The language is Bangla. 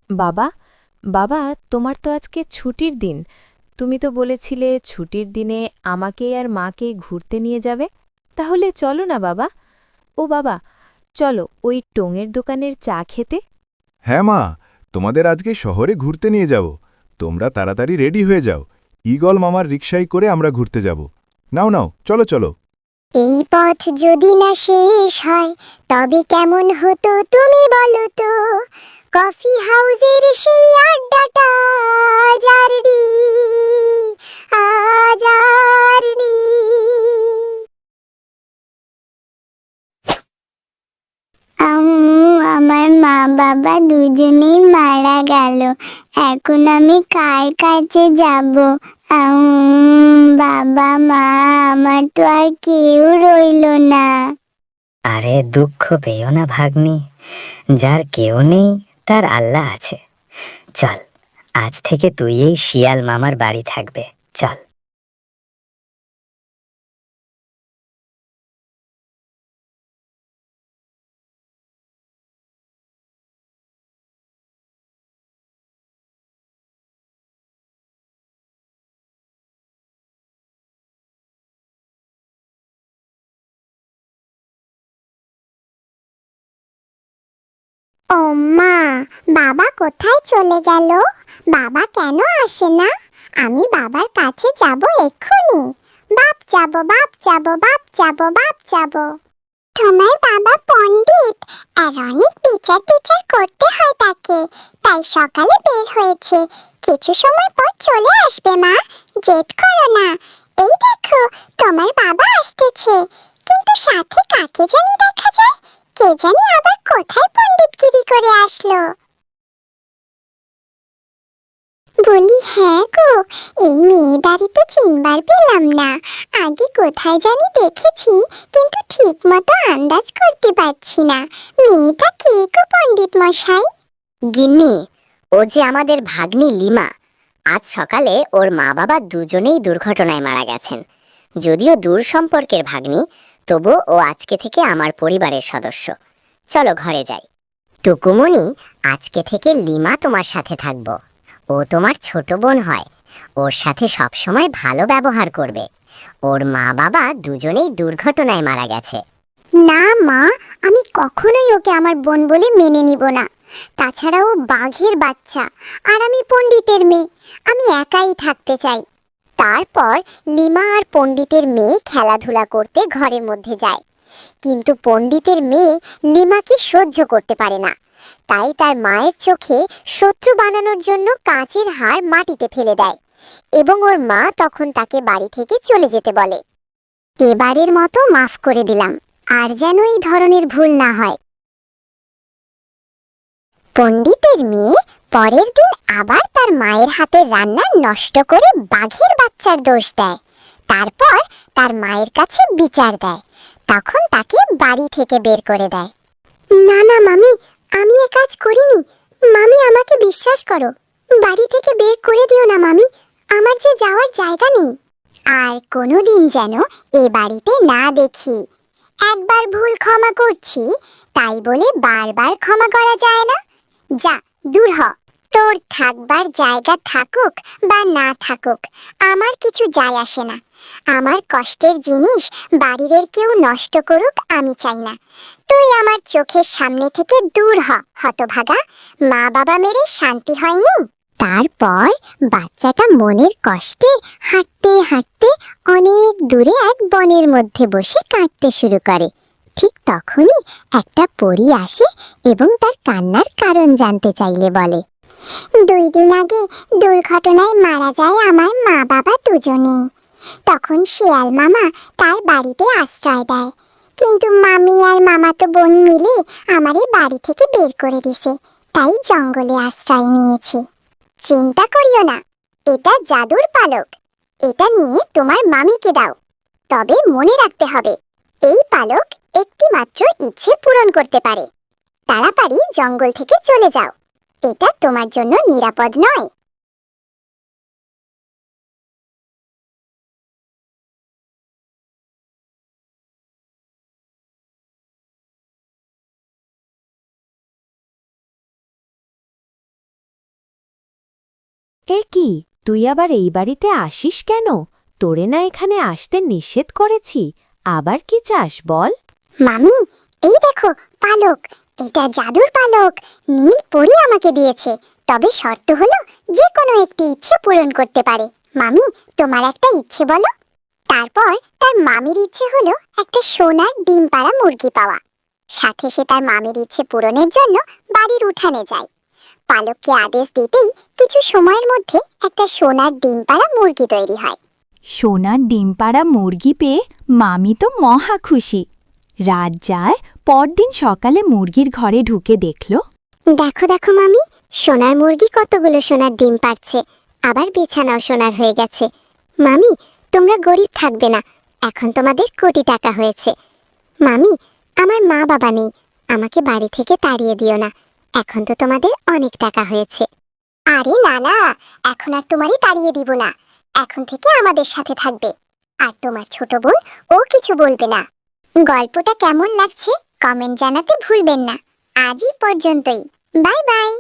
বাবা, বাবা, তোমার তো আজকে ছুটির দিন। তুমি তো বলেছিলে ছুটির দিনে আমাকে আর মাকে ঘুরতে নিয়ে যাবে। তাহলে চলো না বাবা। ও বাবা, চলো ওই টোঙের দোকানের চা খেতে। হ্যাঁ মা, তোমাদের আজকে শহরে ঘুরতে নিয়ে যাব। তোমরা তাড়াতাড়ি রেডি হয়ে যাও। ঈগল মামার রিকশায় করে আমরা ঘুরতে যাব। নাও নাও, চলো চলো। এই পথ যদি না শেষ হয় তবে কেমন হতো তুমি বলো তো। কফি হাউসের সেই আড্ডাটা আজ আর নেই, আজ আর নেই। আমার মা বাবা দুজনেই মারা গেল। এখন আমি কার কাছে যাব? বাবা মা, আমার তো আর কেউ রইলো না। আরে দুঃখ পেও না ভাগ্নি, যার কেউ নেই তার আল্লাহ আছে। চল, আজ থেকে তুই এই শিয়াল মামার বাড়ি থাকবে। চল। ও মা, বাবা কোথায় চলে গেল? বাবা কেন আসে না? আমি বাবার কাছে যাব এক্ষুনি। বাপ যাব, বাপ যাব, বাপ যাব, বাপ যাব। তোমার বাবা পণ্ডিত, আর অনেক বিচার টিচার করতে হয় তাকে, তাই সকালে বের হয়েছে। কিছু সময় পর চলে আসবে মা, জেদ করো না। এই দেখো, তোমার বাবা আসতেছে। কিন্তু সাথে কাকে জানি দেখা যায়। কে জানি আবার কোথায় পণ্ডিতগিরি করে আসলো। বলি হ্যাঁ গো, এই মেয়েদারি তো চিনবার পেলাম না। আগে কোথায় জানি দেখেছি, কিন্তু ঠিক মতো আন্দাজ করতে পারছি না। মেয়েটা কে গো পণ্ডিত মশাই? গিন্নি, ও যে আমাদের ভাগ্নি লিমা। আজ সকালে ওর মা বাবা দুজনেই দুর্ঘটনায় মারা গেছেন। যদিও দূর সম্পর্কের ভাগ্নি, তবু ও আজকে থেকে আমার পরিবারের সদস্য। চলো ঘরে যাই। টুকুমনি, আজকে থেকে লিমা তোমার সাথে থাকবো। ও তোমার ছোট বোন হয়। ওর সাথে সবসময় ভালো ব্যবহার করবে। ওর মা বাবা দুজনেই দুর্ঘটনায় মারা গেছে। না মা, আমি কখনোই ওকে আমার বোন বলে মেনে নিব না। তাছাড়া ও বাঘের বাচ্চা, আর আমি পণ্ডিতের মেয়ে। আমি একাই থাকতে চাই। তারপর লিমা আর পণ্ডিতের মেয়ে খেলাধুলা করতে ঘরের মধ্যে যায়। কিন্তু পণ্ডিতের মেয়ে লিমাকে সহ্য করতে পারে না। তাই তার মায়ের চোখে শত্রু বানানোর জন্য কাঁচের হাড় মাটিতে ফেলে দেয়, এবং ওর মা তখন তাকে বাড়ি থেকে চলে যেতে বলে। এবারের মতো মাফ করে দিলাম, আর যেন এই ধরনের ভুল না হয়। পণ্ডিতের মেয়ে পরের দিন আবার তার মায়ের হাতের রান্না নষ্ট করে বাঘের বাচ্চার দোষ দেয়। তারপর তার মায়ের কাছে বিচার দেয়। তখন তাকে বাড়ি থেকে বের করে দেয়। না না মামি, আমি এ কাজ করিনি। মামি, আমাকে বিশ্বাস করো। বাড়ি থেকে বের করে দিও না মামি, আমার যে যাওয়ার জায়গা নেই। আর কোনোদিন যেন এ বাড়িতে না দেখি। একবার ভুল ক্ষমা করছি, তাই বলে বারবার ক্ষমা করা যায় না। যা, দূর হ। তোর থাকবার জায়গা থাকুক বা না থাকুক, আমার কিছু যায় আসে না। আমার কষ্টের জিনিস বাড়ির কেউ নষ্ট করুক আমি চাই না। তুই আমার চোখের সামনে থেকে দূর হ, হতভাগা। মা বাবা মেরে শান্তি হয়নি। তারপর বাচ্চাটা মনের কষ্টে হাঁটতে হাঁটতে অনেক দূরে এক বনের মধ্যে বসে কাঁদতে শুরু করে। ঠিক তখনই একটা পরী আসে এবং তার কান্নার কারণ জানতে চাইলে বলে, 2 দিন আগে দুর্ঘটনায় মারা যায় আমার মা বাবা দুজনেই। তখন শিয়াল মামা তার বাড়িতে আশ্রয় দেয়। কিন্তু মামি আর মামাতো বোন মিলে আমারে বাড়ি থেকে বের করে দিছে, তাই জঙ্গলে আশ্রয় নিয়েছি। চিন্তা করিও না, এটা জাদুর পালক। এটা নিয়ে তোমার মামিকে দাও। তবে মনে রাখতে হবে, এই পালক একটি মাত্র ইচ্ছে পূরণ করতে পারে। তাড়াতাড়ি জঙ্গল থেকে চলে যাও, এটা তোমার জন্য নিরাপদ নয়। এ কি, তুই আবার এই বাড়িতে আসিস কেন? তোরে না এখানে আসতে নিষেধ করেছি। আবার কি চাস বল? মামি, এই দেখো পালক। এটা জাদুর পালক। নীল পরি আমাকে দিয়েছে। তবে শর্ত হলো যে কোনো একটি ইচ্ছে পূরণ করতে পারে। মামি, তোমার একটা ইচ্ছে বলো। তারপর তার মামির ইচ্ছে হলো একটা সোনার ডিম পাড়া মুরগি পাওয়া। সাথে সে তার মামির ইচ্ছে পূরণের জন্য বাড়ির উঠানে যায়। পালককে আদেশ দিতেই কিছু সময়ের মধ্যে একটা সোনার ডিম পাড়া মুরগি তৈরি হয়। সোনার ডিম পাড়া মুরগি পেয়ে মামি তো মহা খুশি। রাত যায়, পরদিন সকালে মুরগির ঘরে ঢুকে দেখল দেখো দেখো মামি, সোনার মুরগি কতগুলো সোনার ডিম পাড়ছে। আবার বিছানাও সোনার হয়ে গেছে। মামি, তোমরা গরিব থাকবে না। এখন তোমাদের কোটি টাকা হয়েছে। মামি, আমার মা বাবা নেই। আমাকে বাড়ি থেকে তাড়িয়ে দিও না। এখন তো তোমাদের অনেক টাকা হয়েছে। আরে না না, এখন আর তোমারই তাড়িয়ে দিব না। এখন থেকে আমাদের সাথে থাকবে। আর তোমার ছোট বোন ও কিছু বলবে না। গল্পটা কেমন লাগছে কমেন্ট জানাতে ভুলবেন না। আজই পর্যন্তই। Bye bye.